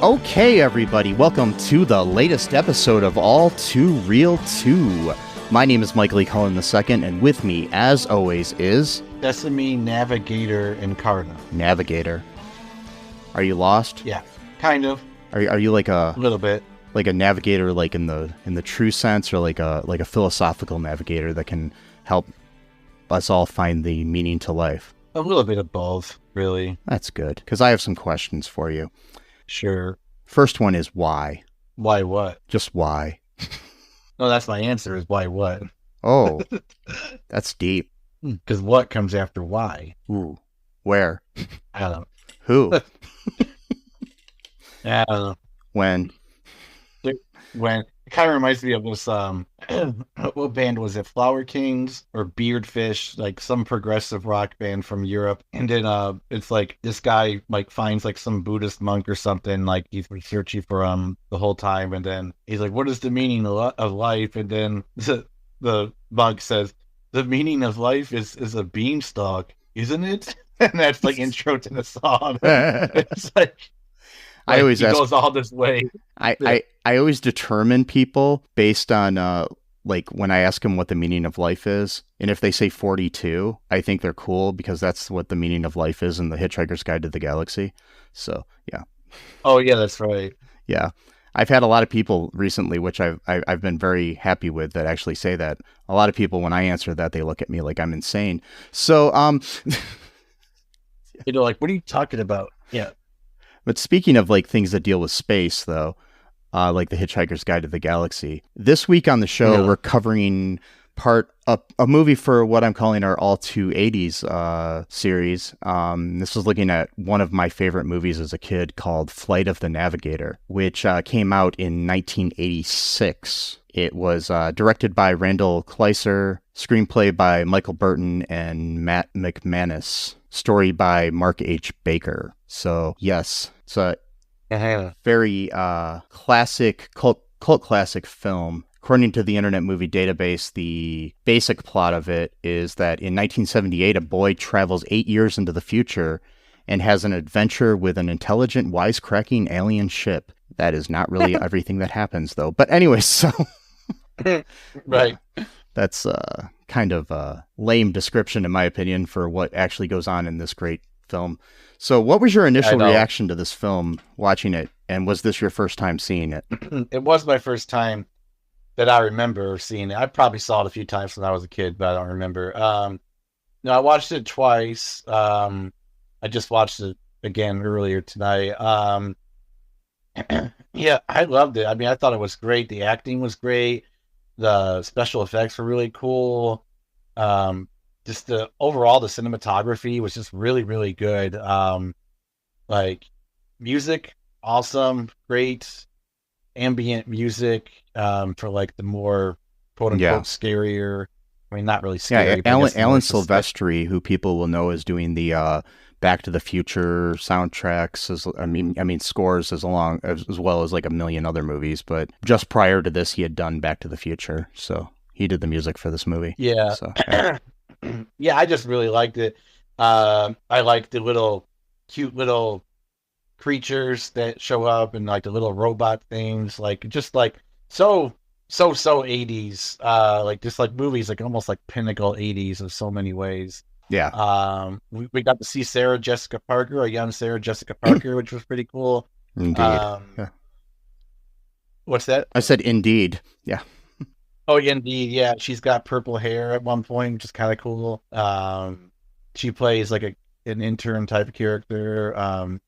Okay, everybody, welcome to the latest episode of All2ReelToo. My name is Michael Helen II, and with me, as always, is... Hesseman, Navigator, and Cartwright. Navigator. Are you lost? Yeah, kind of. Are you like a little bit like a navigator, like in the true sense, or like a philosophical navigator that can help us all find the meaning to life? A little bit of both, really. That's good, because I have some questions for you. Sure. First one is why? Why what? Just why? No, that's my answer is why what? Oh, that's deep. Because what comes after why? Ooh, where? I don't know. Who? I don't know. When? It kind of reminds me of this, what band was it? Flower Kings or Beardfish, like some progressive rock band from Europe. And then it's like this guy like finds like some Buddhist monk or something, like he's searching for the whole time, and then he's like, what is the meaning of life? And then the monk says, the meaning of life is a beanstalk, isn't it? And that's like intro to the song. It's like I always he goes all this way. I always determine people based on like when I ask them what the meaning of life is, and if they say 42, I think they're cool because that's what the meaning of life is in the Hitchhiker's Guide to the Galaxy. So yeah. Oh yeah, that's right. Yeah, I've had a lot of people recently, which I've been very happy with, that actually say that. A lot of people, when I answer that, they look at me like I'm insane. So you know, like, what are you talking about? Yeah. But speaking of like things that deal with space, though, like the Hitchhiker's Guide to the Galaxy, this week on the show, we're covering a movie for what I'm calling our All2-80S series. This is looking at one of my favorite movies as a kid called Flight of the Navigator, which came out in 1986. It was directed by Randall Kleiser, screenplay by Michael Burton and Matt McManus, story by Mark H. Baker. So yes, it's a very classic, cult classic film. According to the Internet Movie Database, the basic plot of it is that in 1978, a boy travels 8 years into the future and has an adventure with an intelligent, wisecracking alien ship. That is not really everything that happens, though. But anyway, so... Right. That's kind of a lame description, in my opinion, for what actually goes on in this great film. So what was your initial reaction to this film, watching it? And was this your first time seeing it? It was my first time that I remember seeing it. I probably saw it a few times when I was a kid, but I don't remember. No, I watched it twice. I just watched it again earlier tonight. Yeah, I loved it. I mean, I thought it was great. The acting was great. The special effects were really cool. Just the cinematography was just really, really good. Like music, awesome, great ambient music for like the more quote unquote scarier. I mean, not really scary. Yeah, Alan Silvestri, who people will know as doing the Back to the Future soundtracks, scores as well as like a million other movies. But just prior to this, he had done Back to the Future, so he did the music for this movie. Yeah. So, yeah, I just really liked it. I like the cute little creatures that show up and like the little robot things, like just like so 80s, like just like movies, like almost like pinnacle 80s in so many ways. Yeah. We got to see Sarah Jessica Parker, a young Sarah Jessica Parker, which was pretty cool. Indeed. Yeah. What's that? I said indeed. Yeah. Oh, yeah, indeed. Yeah, she's got purple hair at one point, which is kind of cool. She plays like an intern type of character.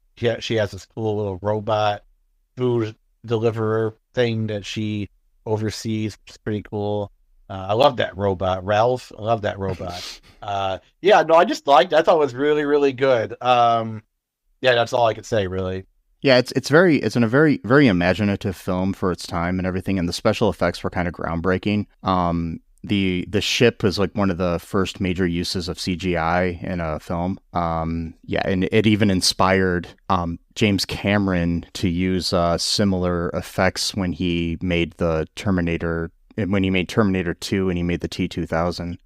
She has this cool little robot food deliverer thing that she oversees, which is pretty cool. I love that robot, Ralph. I love that robot. Yeah, no, I just liked it. I thought it was really, really good. Yeah, that's all I could say, really. Yeah, it's a very, very imaginative film for its time and everything, and the special effects were kind of groundbreaking. the ship was like one of the first major uses of CGI in a film. Yeah, and it even inspired James Cameron to use similar effects when he made the Terminator, when he made Terminator 2 and he made the T-2000.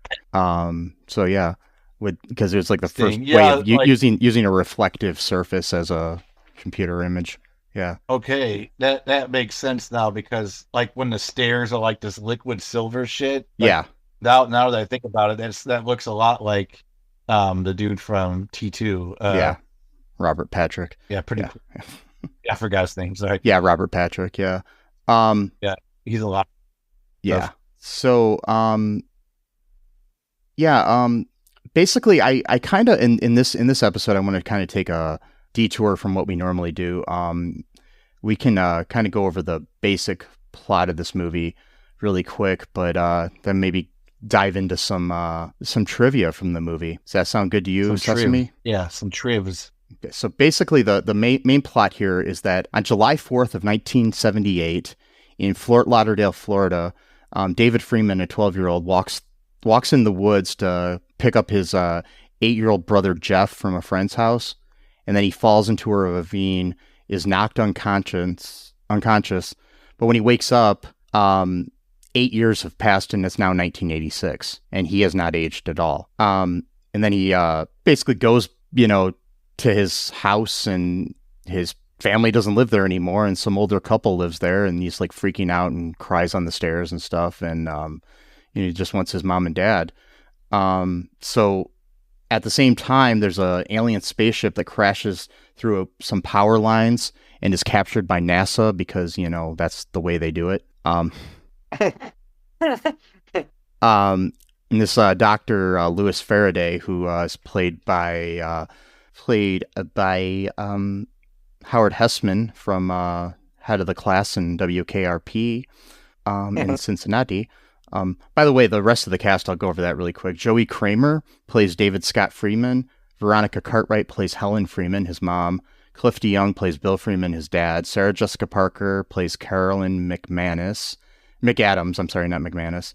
So yeah, because it was like the first way of using a reflective surface as a computer image. Yeah. Okay, that makes sense now, because like when the stairs are like this liquid silver shit. Like, yeah. Now that I think about it, that looks a lot like the dude from T2. Yeah. Robert Patrick. Yeah, pretty cool. Yeah, I forgot his name. Sorry. Yeah, Robert Patrick, yeah. Yeah, he's a lot. Yeah. So basically I kind of in this episode I want to kind of take a detour from what we normally do. We can kind of go over the basic plot of this movie really quick, but then maybe dive into some trivia from the movie. Does that sound good to you, Sesame? Yeah, some trivs. Okay, so basically the main plot here is that on July 4th of 1978 in Fort Lauderdale, Florida, David Freeman, a 12-year-old, walks in the woods to pick up his 8-year-old brother Jeff from a friend's house, and then he falls into a ravine, is knocked unconscious. But when he wakes up, 8 years have passed, and it's now 1986, and he has not aged at all. And then he basically goes, to his house, and his family doesn't live there anymore, and some older couple lives there, and he's like freaking out and cries on the stairs and stuff, and he just wants his mom and dad. So at the same time, there's a alien spaceship that crashes through some power lines and is captured by NASA because that's the way they do it. And this Dr. Louis Faraday, who is played by Howard Hesseman from Head of the Class in WKRP in Cincinnati. By the way, the rest of the cast, I'll go over that really quick. Joey Cramer plays David Scott Freeman. Veronica Cartwright plays Helen Freeman, his mom. Cliff DeYoung plays Bill Freeman, his dad. Sarah Jessica Parker plays Carolyn McAdams. I'm sorry, not McManus.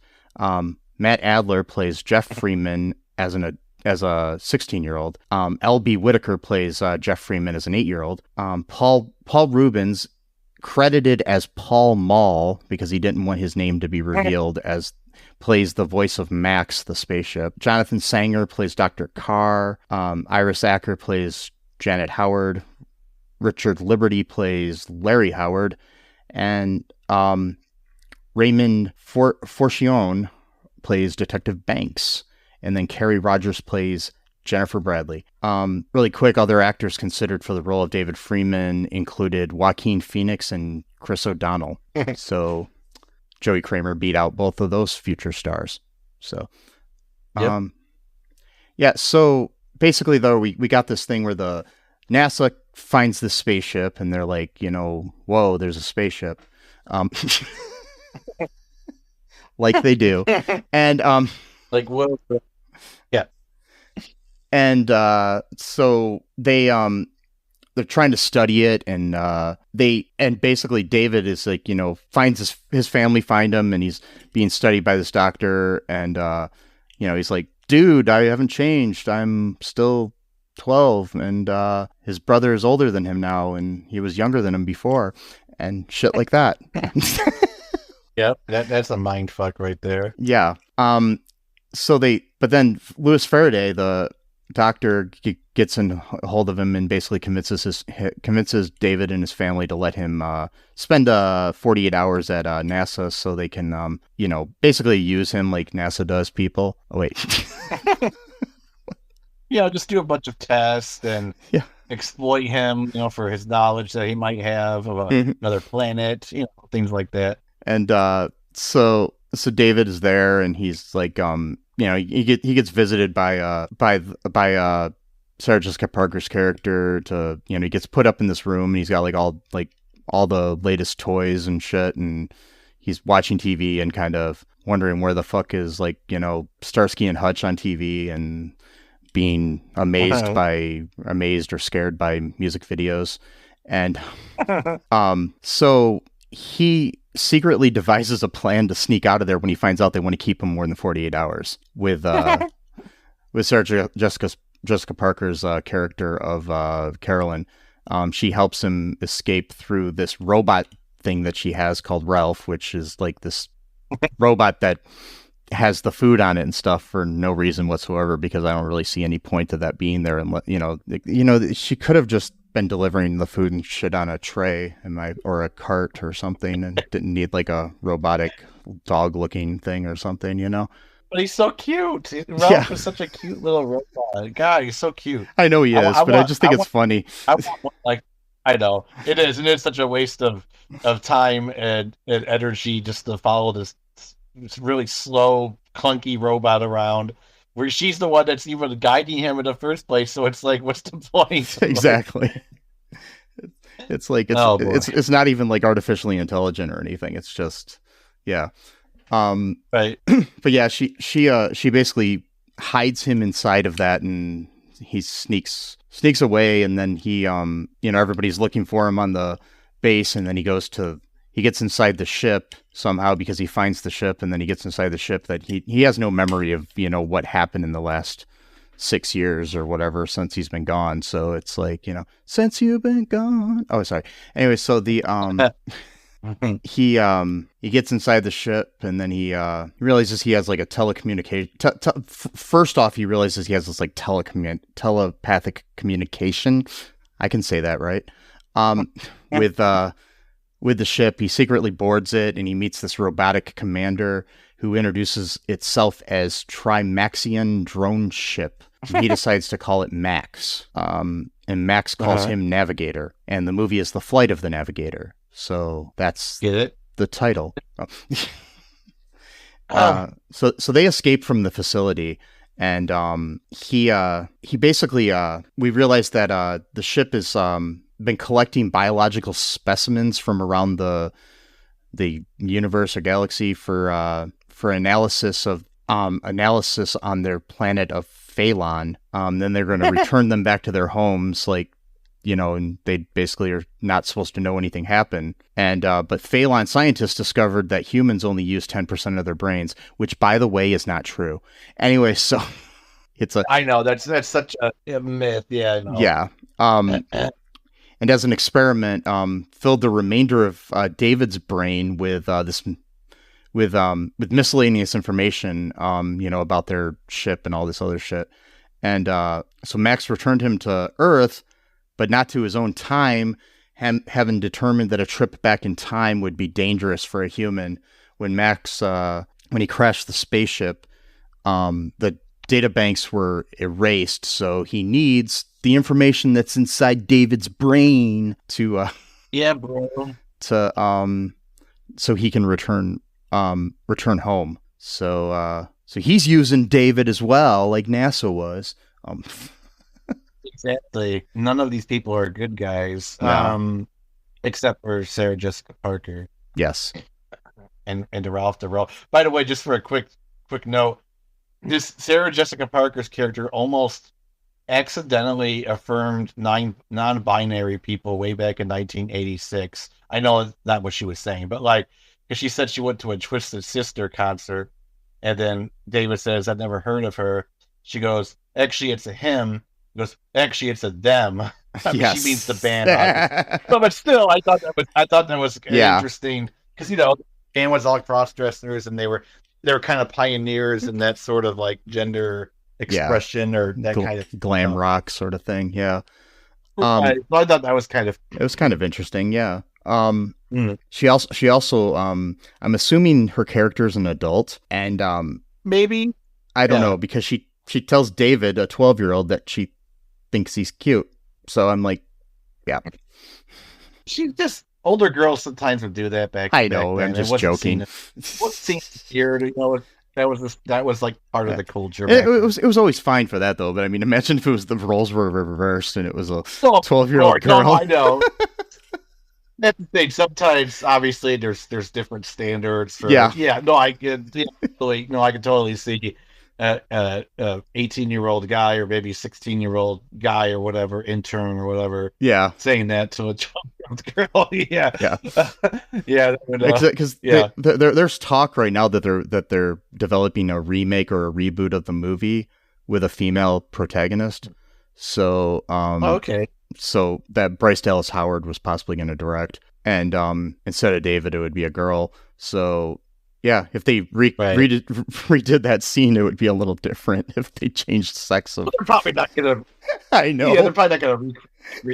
Matt Adler plays Jeff Freeman as a 16-year-old. Albie Whitaker plays Jeff Freeman as an 8-year-old. Paul Reubens, credited as Paul Mall because he didn't want his name to be revealed, plays the voice of Max, the spaceship. Jonathan Sanger plays Dr. Carr. Iris Acker plays Janet Howard. Richard Liberty plays Larry Howard. And Raymond Forcione plays Detective Banks. And then Carrie Rogers plays Jennifer Bradley. Really quick, other actors considered for the role of David Freeman included Joaquin Phoenix and Chris O'Donnell. So Joey Cramer beat out both of those future stars. So, yep. So basically, though, we got this thing where the NASA finds this spaceship, and they're like, whoa, there's a spaceship. Like they do. And, like, whoa. Yeah. And so they're trying to study it, and basically David is like, finds his family find him, and he's being studied by this doctor, and he's like, dude, I haven't changed. I'm still 12, and his brother is older than him now, and he was younger than him before, and shit like that. Yep, that's a mind fuck right there. Yeah. But then Louis Faraday, the doctor, gets in hold of him and basically convinces David and his family to let him spend 48 hours at NASA so they can, basically use him like NASA does people. Oh, wait. Yeah, just do a bunch of tests and exploit him, for his knowledge that he might have of another planet, things like that. And so David is there, and he's like, he gets visited by Sarah Jessica Parker's character to, he gets put up in this room, and he's got all the latest toys and shit, and he's watching TV and kind of wondering where the fuck is Starsky and Hutch on TV, and being amazed or scared by music videos. And so he secretly devises a plan to sneak out of there when he finds out they want to keep him more than 48 hours with Sarah Jessica Parker's character of Carolyn. She helps him escape through this robot thing that she has called Ralph, which is like this robot that has the food on it and stuff for no reason whatsoever, because I don't really see any point to that being there. And she could have just been delivering the food and shit on a tray or a cart or something, and didn't need like a robotic dog looking thing or something, But he's so cute. Ralph is such a cute little robot. God, he's so cute. I know he is, but I just think it's funny. I know it is, and it's such a waste of time and energy just to follow this really slow, clunky robot around, where she's the one that's even guiding him in the first place. So it's like, what's the point? Exactly. It's like it's not even like artificially intelligent or anything. It's just right. But yeah, she basically hides him inside of that, and he sneaks away, and then he everybody's looking for him on the base, and then he gets inside the ship somehow because he finds the ship, and then he gets inside the ship that he has no memory of what happened in the last 6 years or whatever since he's been gone. So it's like, since you've been gone. Oh, sorry. Anyway, so the he gets inside the ship, and then he realizes he has like a telecommunication. First off, he realizes he has this like telepathic communication. I can say that, right? With the ship. He secretly boards it, and he meets this robotic commander who introduces itself as Trimaxian Drone Ship. He decides to call it Max. And Max calls him Navigator. And the movie is The Flight of the Navigator. So that's the title. So they escape from the facility, and he basically we realize that the ship has been collecting biological specimens from around the universe or galaxy for analysis on their planet of Phalon. Then they're going to return them back to their homes, and they basically are not supposed to know anything happened. And but Phalon scientists discovered that humans only use 10% of their brains, which, by the way, is not true. Anyway, so I know that's such a myth. Yeah. I know. Yeah. And as an experiment, filled the remainder of David's brain with miscellaneous information, about their ship and all this other shit. And so Max returned him to Earth, but not to his own time, having determined that a trip back in time would be dangerous for a human. When he crashed the spaceship, the data banks were erased, so he needs the information that's inside David's brain to so he can return home. So he's using David as well, like NASA was. Exactly. None of these people are good guys, except for Sarah Jessica Parker. Yes. And Ralph DeRoe. By the way, just for a quick note, this Sarah Jessica Parker's character almost accidentally affirmed non-binary people way back in 1986. I know that's not what she was saying, but because she said she went to a Twisted Sister concert, and then David says, "I've never heard of her." She goes, "Actually, it's a him." He goes, "Actually, it's a them." Yes. She means the band. But still, I thought that was interesting, because the band was all cross dressers, and they were kind of pioneers in that sort of like gender expression or that kind of glam rock sort of thing. Yeah. I thought that was it was kind of interesting. Yeah. She also I'm assuming her character is an adult, and maybe, I don't know, because she tells David, a 12-year-old, that she thinks he's cute. So I'm like, yeah. She just, older girls sometimes would do that back then. I'm just joking. What seems weird, that was like part of the culture. It was always fine for that, though. But I mean, imagine if the roles were reversed and it was a 12-year-old girl. No, I know. That's the thing. Sometimes, obviously, there's different standards for. Yeah. No, I can totally see a 18-year-old guy, or maybe 16-year-old guy or whatever, intern or whatever. Yeah. Saying that to a 12-year-old girl. Yeah. Yeah. Yeah. Because there's talk right now that they're developing a remake or a reboot of the movie with a female protagonist. So okay. So that Bryce Dallas Howard was possibly going to direct, and instead of David, it would be a girl. So yeah, if they redid that scene, it would be a little different if they changed sex of. Well, they're probably not gonna. I know. Yeah, they're probably not gonna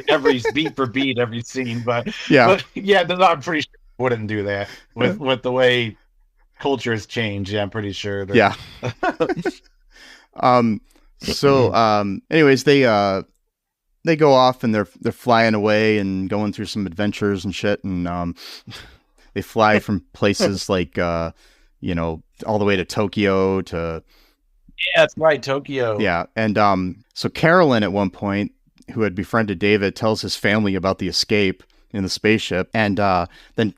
every beat for beat every scene, but I'm pretty sure they wouldn't do that with the way culture has changed. Yeah, I'm pretty sure. Yeah. Anyways, they go off and they're flying away and going through some adventures and shit, and they fly from places like all the way to Tokyo to. Yeah, that's right, Tokyo. Yeah, and so Carolyn at one point, who had befriended David, tells his family about the escape in the spaceship, and then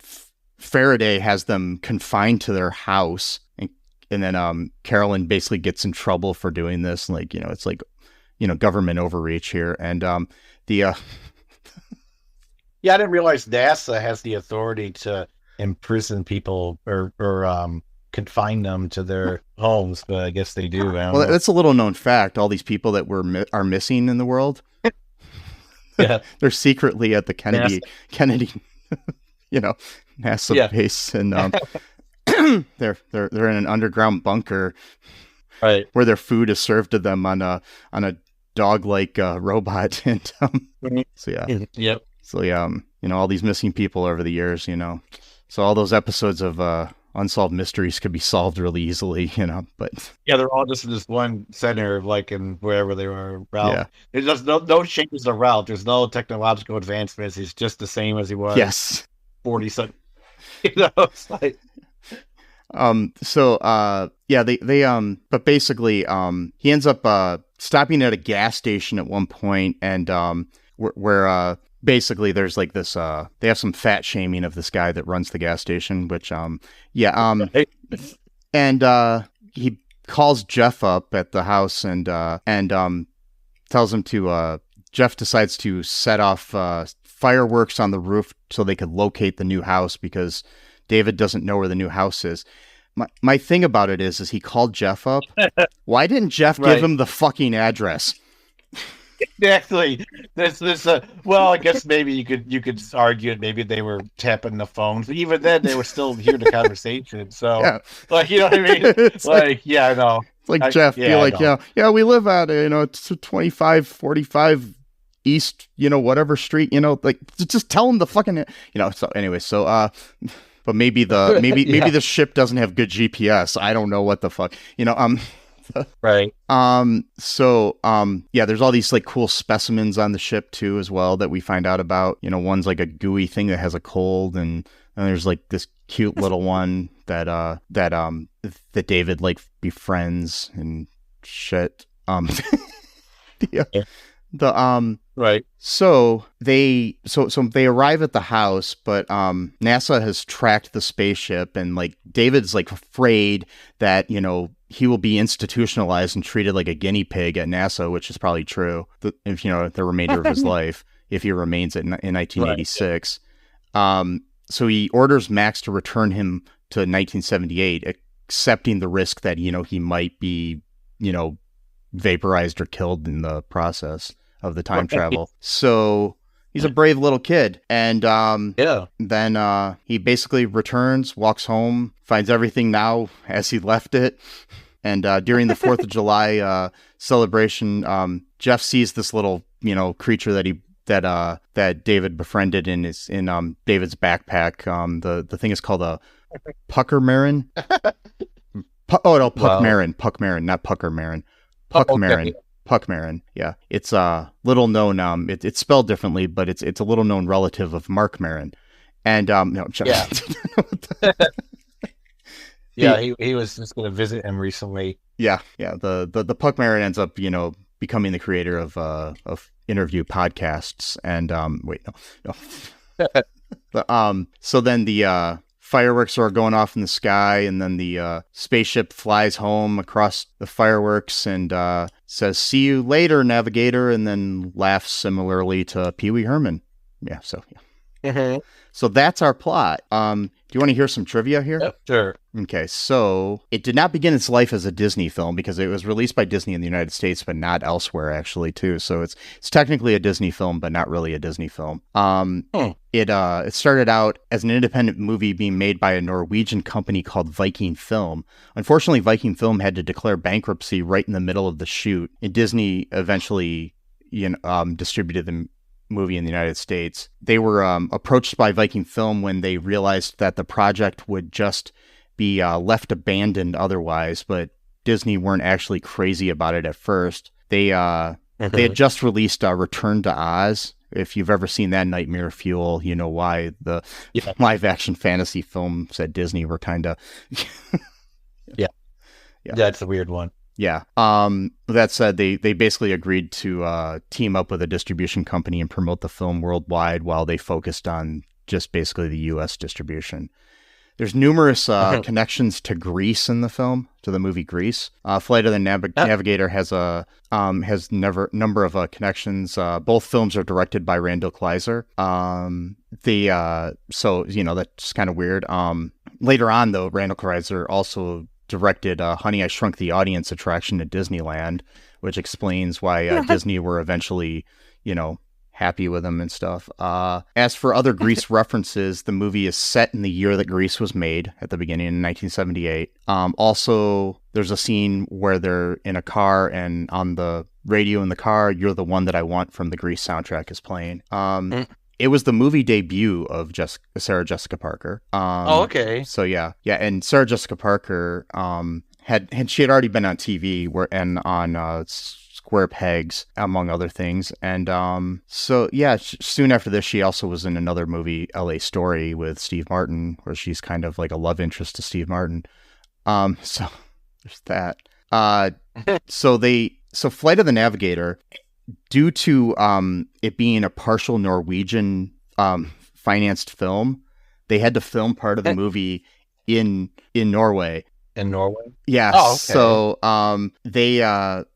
Faraday has them confined to their house, and then Carolyn basically gets in trouble for doing this, like it's like. Government overreach here. And I didn't realize NASA has the authority to imprison people or confine them to their homes, but I guess they do. Well, that's a little known fact. All these people that are missing in the world, they're secretly at the Kennedy, NASA base, and they're in an underground bunker, right, where their food is served to them on a dog-like robot, and all these missing people over the years, so all those episodes of Unsolved Mysteries could be solved really easily, but they're all just in this one center, like in wherever they were. Ralph, there's just no changes to Ralph. There's no technological advancements. He's just the same as he was 40 something. It's like. But basically, he ends up stopping at a gas station at one point, and where basically there's like this they have some fat shaming of this guy that runs the gas station, which and he calls Jeff up at the house and tells him to Jeff decides to set off fireworks on the roof so they could locate the new house, because David doesn't know where the new house is. My thing about it is he called Jeff up. Why didn't Jeff give him the fucking address? Exactly. Well, I guess maybe you could argue it. Maybe they were tapping the phones, but even then they were still hearing the conversation. So, like, you know what I mean? It's like, I know. It's like Jeff, be like, we live at it's 2545 East, whatever street, like just tell them the fucking, So anyway, but maybe the ship doesn't have good GPS. I don't know what the fuck, Right. There's all these like cool specimens on the ship too as well that we find out about. One's like a gooey thing that has a cold, and there's like this cute little one that David like befriends and shit. Right. So they arrive at the house, but NASA has tracked the spaceship, and like David's like afraid that he will be institutionalized and treated like a guinea pig at NASA, which is probably true. If the remainder of his life, if he remains in 1986. Right. So he orders Max to return him to 1978, accepting the risk that he might be vaporized or killed in the process of the time travel. So he's a brave little kid. And then he basically returns, walks home, finds everything now as he left it. And during the 4th of July celebration, Jeff sees this little, creature that David befriended in David's backpack. The thing is called a Puckermarin. Puckmarin. Puckmarin, not Puckermarin. Puckmarin. Okay. Puckmarin, yeah. It's a little known, it's spelled differently, but it's a little known relative of Mark Maron. And, he was just going to visit him recently. Yeah. The Puckmarin ends up, becoming the creator of interview podcasts. And, no. So then the fireworks are going off in the sky, and then the spaceship flies home across the fireworks and says, "See you later, Navigator," and then laughs similarly to Pee Wee Herman. So that's our plot. Do you want to hear some trivia here? Yep, sure. Okay, so it did not begin its life as a Disney film because it was released by Disney in the United States, but not elsewhere actually too. So it's technically a Disney film, but not really a Disney film. It started out as an independent movie being made by a Norwegian company called Viking Film. Unfortunately, Viking Film had to declare bankruptcy right in the middle of the shoot, and Disney eventually distributed the movie in the United States. They were approached by Viking Film when they realized that the project would just be left abandoned otherwise, but Disney weren't actually crazy about it at first. They had just released Return to Oz. If you've ever seen that Nightmare Fuel, you know why the live action fantasy films at Disney were kind of yeah, that's a weird one. Yeah. That said, they basically agreed to team up with a distribution company and promote the film worldwide while they focused on just basically the U.S. distribution. There's numerous connections to Grease in the film, to the movie Grease. Flight of the Navigator has number of connections. Both films are directed by Randall Kleiser. So that's kind of weird. Later on, though, Randall Kleiser also directed Honey, I Shrunk the Audience attraction at Disneyland, which explains why Disney were eventually, happy with him and stuff. As for other Grease references, the movie is set in the year that Grease was made at the beginning in 1978. Also, there's a scene where they're in a car and on the radio in the car, You're the One That I Want from the Grease soundtrack is playing. It was the movie debut of Sarah Jessica Parker. Okay. So yeah, and Sarah Jessica Parker she had already been on TV and on Square Pegs, among other things, and soon after this, she also was in another movie, L.A. Story, with Steve Martin, where she's kind of like a love interest to Steve Martin. So there's that. So Flight of the Navigator, due to it being a partial Norwegian financed film, they had to film part of the movie in Norway. In Norway? Yeah. Oh, okay. So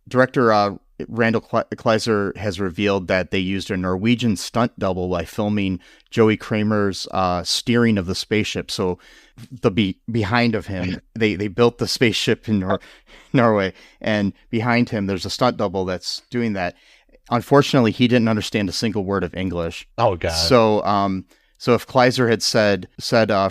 director Randall Kleiser has revealed that they used a Norwegian stunt double by filming Joey Cramer's steering of the spaceship. So behind of him, they built the spaceship in Norway, and behind him there's a stunt double that's doing that. Unfortunately, he didn't understand a single word of English. Oh God! So if Kleiser had said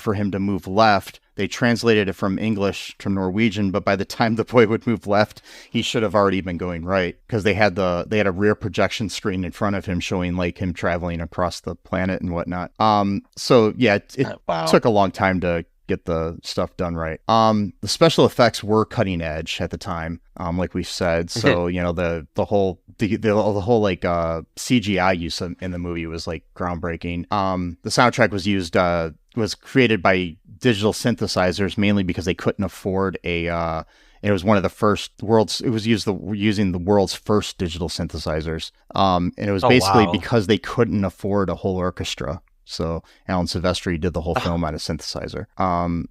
for him to move left, they translated it from English to Norwegian. But by the time the boy would move left, he should have already been going right, because they had a rear projection screen in front of him showing like him traveling across the planet and whatnot. So yeah, it took a long time to get the stuff done right. The special effects were cutting edge at the time, like we said. So the whole like CGI use in the movie was like groundbreaking. The soundtrack was created by digital synthesizers, mainly because they couldn't afford it was one of the first using the world's first digital synthesizers. And it was basically because they couldn't afford a whole orchestra. So Alan Silvestri did the whole film on a synthesizer.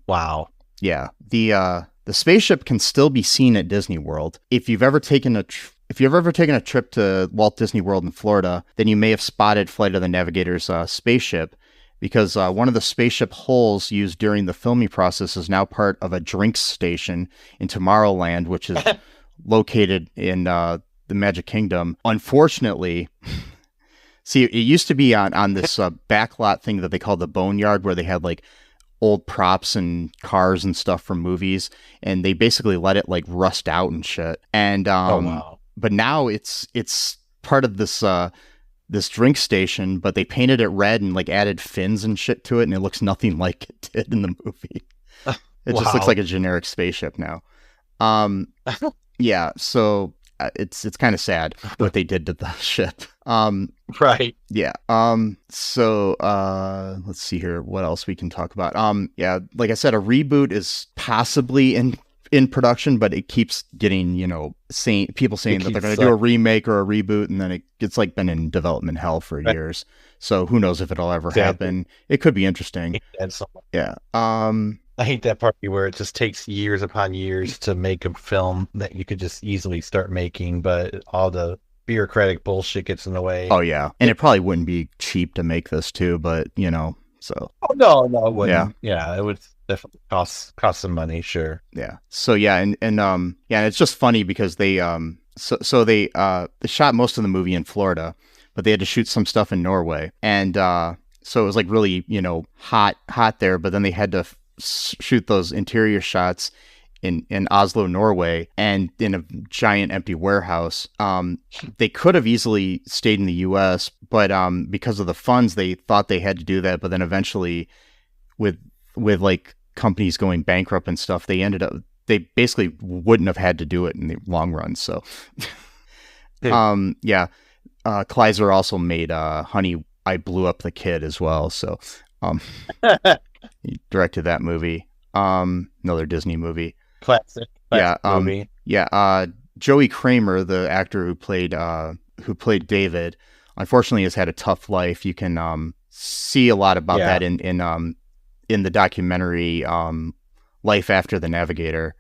Wow. Yeah. The spaceship can still be seen at Disney World. If you've ever taken a trip to Walt Disney World in Florida, then you may have spotted Flight of the Navigator's spaceship, because one of the spaceship holes used during the filming process is now part of a drinks station in Tomorrowland, which is located in the Magic Kingdom. Unfortunately, see, it used to be on this backlot thing that they call the Boneyard, where they had like old props and cars and stuff from movies, and they basically let it like rust out and shit. And but now it's part of this drink station, but they painted it red and like added fins and shit to it, and it looks nothing like it did in the movie. It just looks like a generic spaceship now. Yeah, so it's kind of sad what they did to the ship. Right. Yeah. So let's see here what else we can talk about. Yeah, like I said, a reboot is possibly in production, but it keeps getting, people saying that they're going to do a remake or a reboot, and then it's like been in development hell for years. So who knows if it'll ever happen. It could be interesting. Yeah. I hate that part where it just takes years upon years to make a film that you could just easily start making, but all the bureaucratic bullshit gets in the way. Oh yeah, and it probably wouldn't be cheap to make this too, but so. Oh no, it wouldn't. Yeah, it would definitely cost some money, sure. Yeah. So yeah, and it's just funny because they they shot most of the movie in Florida, but they had to shoot some stuff in Norway, and so it was like really hot there, but then they had to shoot those interior shots in Oslo, Norway, and in a giant empty warehouse. They could have easily stayed in the U.S., but because of the funds, they thought they had to do that. But then eventually, with like companies going bankrupt and stuff, they basically wouldn't have had to do it in the long run. So, Kleiser also made Honey, I Blew Up the Kid as well. So, he directed that movie. Another Disney movie. Classic movie. Joey Cramer, the actor who played David, unfortunately has had a tough life. You can see a lot about that in the documentary Life After the Navigator,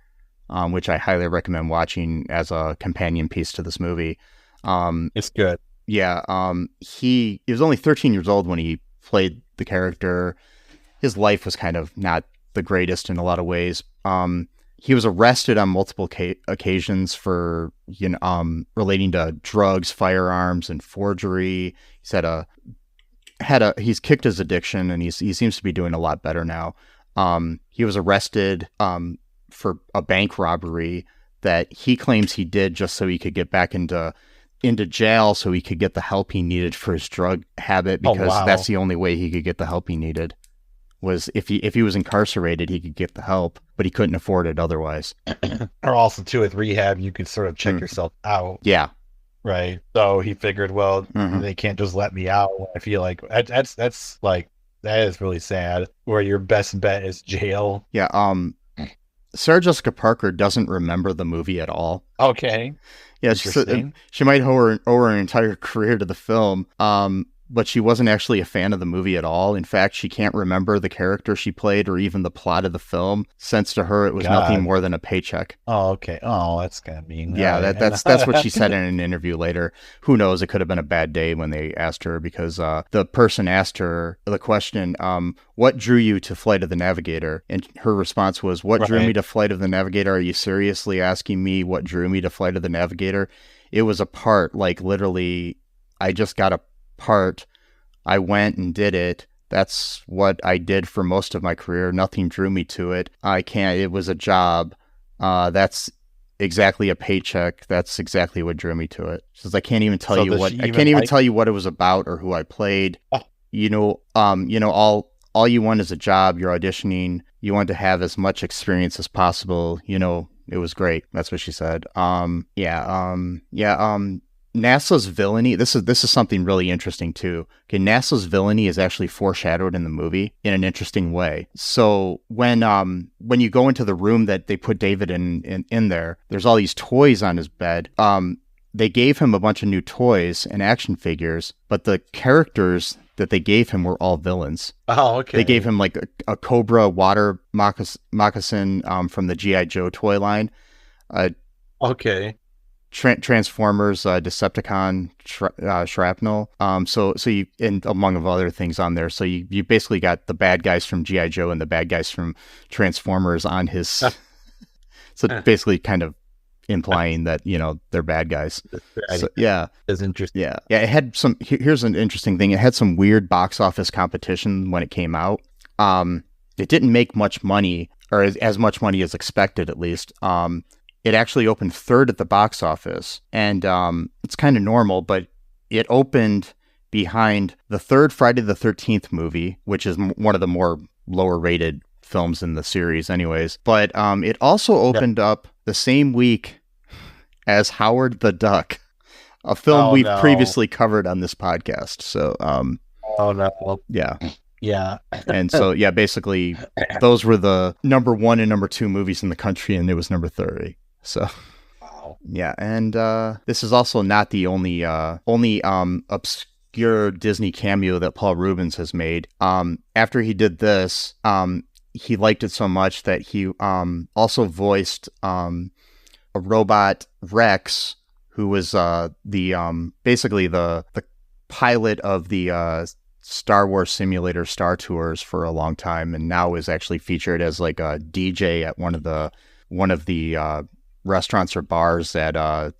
which I highly recommend watching as a companion piece to this movie. It's good. Yeah. He was only 13 years old when he played the character. His life was kind of not the greatest in a lot of ways. He was arrested on multiple occasions for relating to drugs, firearms, and forgery. He's kicked his addiction, and he seems to be doing a lot better now. He was arrested for a bank robbery that he claims he did just so he could get back into jail, so he could get the help he needed for his drug habit, because that's the only way he could get the help he needed. Was if he was incarcerated, he could get the help, but he couldn't afford it otherwise. Or also too, with rehab, you could sort of check yourself out. Yeah. Right. So he figured, well, they can't just let me out. I feel like that's like, that is really sad, where your best bet is jail. Yeah. Sarah Jessica Parker doesn't remember the movie at all. Okay. Yeah. She might owe her entire career to the film. But she wasn't actually a fan of the movie at all. In fact, she can't remember the character she played or even the plot of the film, since to her it was nothing more than a paycheck. Oh, okay. Oh, that's kind of mean. Yeah, that's what she said in an interview later. Who knows? It could have been a bad day when they asked her, because the person asked her the question, what drew you to Flight of the Navigator? And her response was, what drew me to Flight of the Navigator? Are you seriously asking me what drew me to Flight of the Navigator? It was a part, like literally, I just got a part. I went and did it. That's what I did for most of my career. Nothing drew me to it. It was a job. That's exactly a paycheck. That's exactly what drew me to it. She says, I can't even tell you what it was about or who I played. All you want is a job. You're auditioning. You want to have as much experience as possible. It was great. That's what she said. NASA's villainy, this is something really interesting too. Okay, NASA's villainy is actually foreshadowed in the movie in an interesting way. So when you go into the room that they put David in there, there's all these toys on his bed. They gave him a bunch of new toys and action figures, but the characters that they gave him were all villains. Oh, okay. They gave him like a Cobra water moccasin from the G.I. Joe toy line. Okay. Transformers, Decepticon, Shrapnel. So you, and among other things on there. So you basically got the bad guys from G.I. Joe and the bad guys from Transformers on his. So basically, kind of implying that they're bad guys. So, yeah, it's interesting. Yeah. It had some. Here's an interesting thing. It had some weird box office competition when it came out. It didn't make much money, or as much money as expected, at least. It actually opened third at the box office, and it's kind of normal, but it opened behind the third Friday the 13th movie, which is one of the more lower-rated films in the series anyways. But it also opened up the same week as Howard the Duck, a film we've previously covered on this podcast. So, yeah. Yeah. And so, basically, those were the number 1 and number 2 movies in the country, and it was number 30. So, yeah, and this is also not the only obscure Disney cameo that Paul Reubens has made. After he did this, he liked it so much that he also voiced a robot, Rex, who was basically the pilot of the Star Wars simulator Star Tours for a long time, and now is actually featured as like a DJ at one of the restaurants or bars at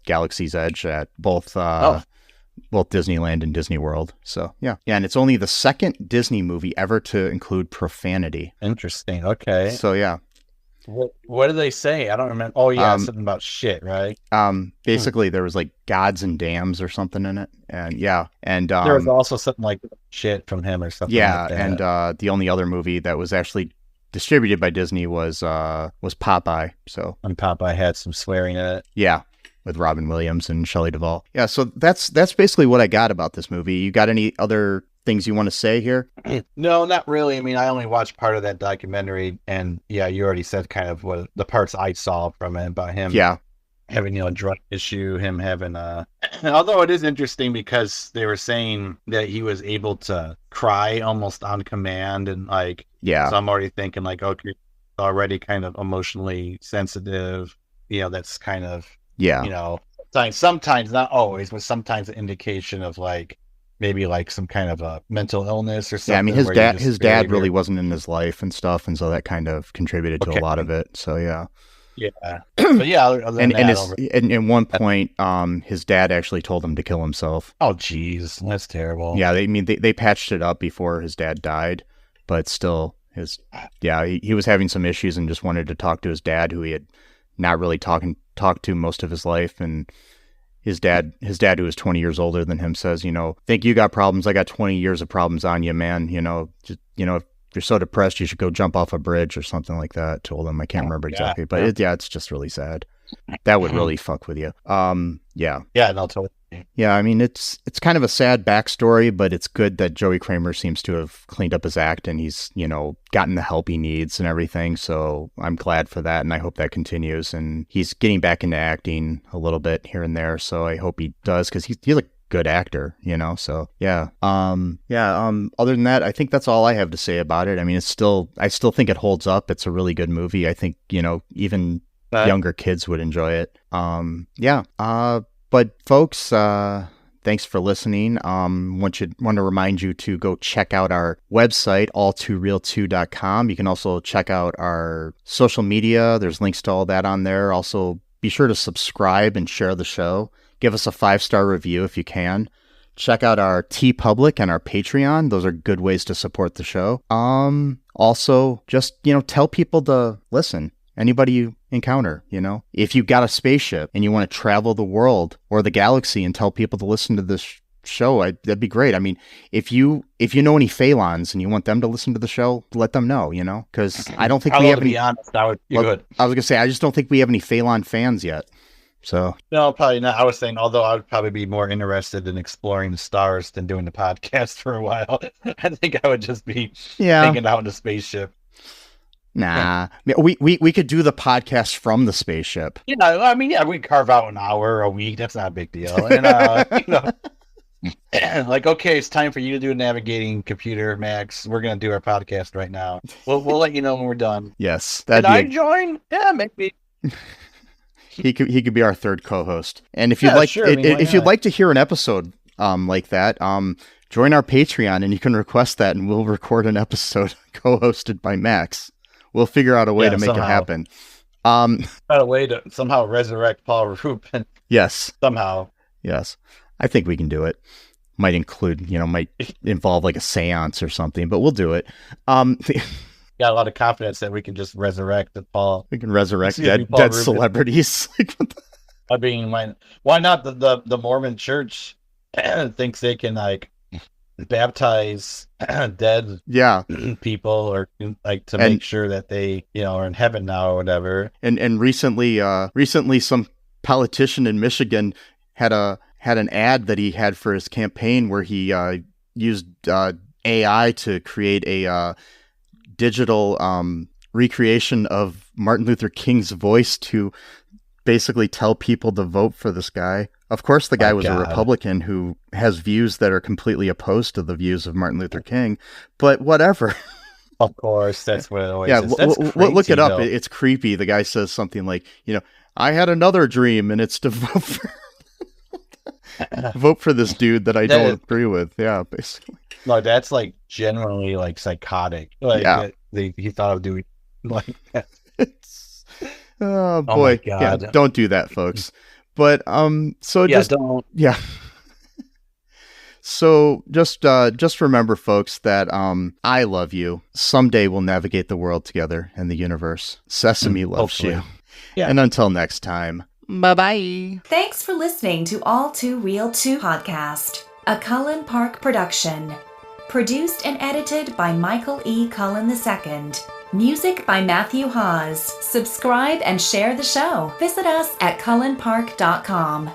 Galaxy's Edge at both Disneyland and Disney World. So yeah, and it's only the second Disney movie ever to include profanity. Interesting. Okay. So yeah. What did they say? I don't remember. Oh yeah, something about shit, right? Basically there was like gods and dams or something in it, and there was also something like shit from him or something. Yeah, like that. and the only other movie that was actually distributed by Disney was Popeye. So and Popeye had some swearing in it. Yeah, with Robin Williams and Shelley Duvall. Yeah, so that's basically what I got about this movie. You got any other things you want to say here? No, not really. I mean, I only watched part of that documentary, and yeah, you already said kind of what the parts I saw from it about him. Yeah. Having, a drug issue, him having although it is interesting because they were saying that he was able to cry almost on command, and like, yeah. So I'm already thinking like, okay, already kind of emotionally sensitive. That's kind of, yeah. Sometimes, not always, but sometimes an indication of like, maybe like some kind of a mental illness or something. Yeah, I mean, his dad really wasn't in his life and stuff, and so that kind of contributed to a lot of it. So yeah. Yeah. But yeah, and at one point, his dad actually told him to kill himself. Oh geez, that's terrible. Yeah, they patched it up before his dad died, but still he was having some issues and just wanted to talk to his dad, who he had not really talked to most of his life. And his dad, who was 20 years older than him, says, think you got problems. I got 20 years of problems on you, man. If you're so depressed, you should go jump off a bridge or something like that. Told him. I can't remember exactly, but it's just really sad. That would really fuck with you. Yeah. Yeah, no, totally. Yeah, I mean, it's kind of a sad backstory, but it's good that Joey Cramer seems to have cleaned up his act and he's, gotten the help he needs and everything. So I'm glad for that, and I hope that continues. And he's getting back into acting a little bit here and there, so I hope he does, because he's a good actor, So yeah. Other than that, I think that's all I have to say about it. I mean, I still think it holds up. It's a really good movie. I think, even younger kids would enjoy it. But folks, thanks for listening. Want to remind you to go check out our website, all2reeltoo.com. You can also check out our social media. There's links to all that on there. Also, be sure to subscribe and share the show. Give us a 5-star review if you can. Check out our TeePublic and our Patreon. Those are good ways to support the show. Also, just, tell people to listen. Anybody you encounter, if you got a spaceship and you want to travel the world or the galaxy and tell people to listen to this show, that'd be great. I mean, if you know any Phalons and you want them to listen to the show, let them know, because I don't think we have any. To be honest, that would be good. I was gonna say, I just don't think we have any Phalon fans yet. So no, probably not. I was saying, although I would probably be more interested in exploring the stars than doing the podcast for a while. I think I would just be hanging out in a spaceship. Nah, we could do the podcast from the spaceship. We carve out an hour a week. That's not a big deal. And like, okay, it's time for you to do a navigating computer, Max. We're gonna do our podcast right now. We'll let you know when we're done. Yes, Can I join? Yeah, maybe. He could be our third co-host. And if you'd you'd like to hear an episode like that, join our Patreon and you can request that, and we'll record an episode co-hosted by Max. We'll figure out a way to make it happen. Find a way to somehow resurrect Paul Reubens. Yes. Somehow. Yes. I think we can do it. Might involve like a seance or something, but we'll do it. Got a lot of confidence that we can just resurrect Paul. We can resurrect dead celebrities. I mean, why not? The Mormon Church thinks they can baptize dead people, or to make sure that they are in heaven now or whatever. And recently some politician in Michigan had an ad that he had for his campaign where he used AI to create a digital recreation of Martin Luther King's voice to basically tell people to vote for this guy. Of course, the guy was a Republican who has views that are completely opposed to the views of Martin Luther King, but whatever. Of course, that's what it always is. That's crazy, look it up. It's creepy. The guy says something like, I had another dream, and it's to vote for... Vote for this dude that I don't agree with. Yeah, basically. No, that's like generally like psychotic. Like he thought of doing like that. Oh boy. Oh my God. Yeah, don't do that, folks. But so yeah, just don't. Yeah. So just remember, folks, that I love you. Someday we'll navigate the world together in the universe. Sesame loves Hopefully. you. Yeah. And until next time, bye-bye. Thanks for listening to All2ReelToo podcast, a Cullen Park production. Produced and edited by Michael E. Cullen II. Music by Matthew Hawes. Subscribe and share the show. Visit us at cullenpark.com.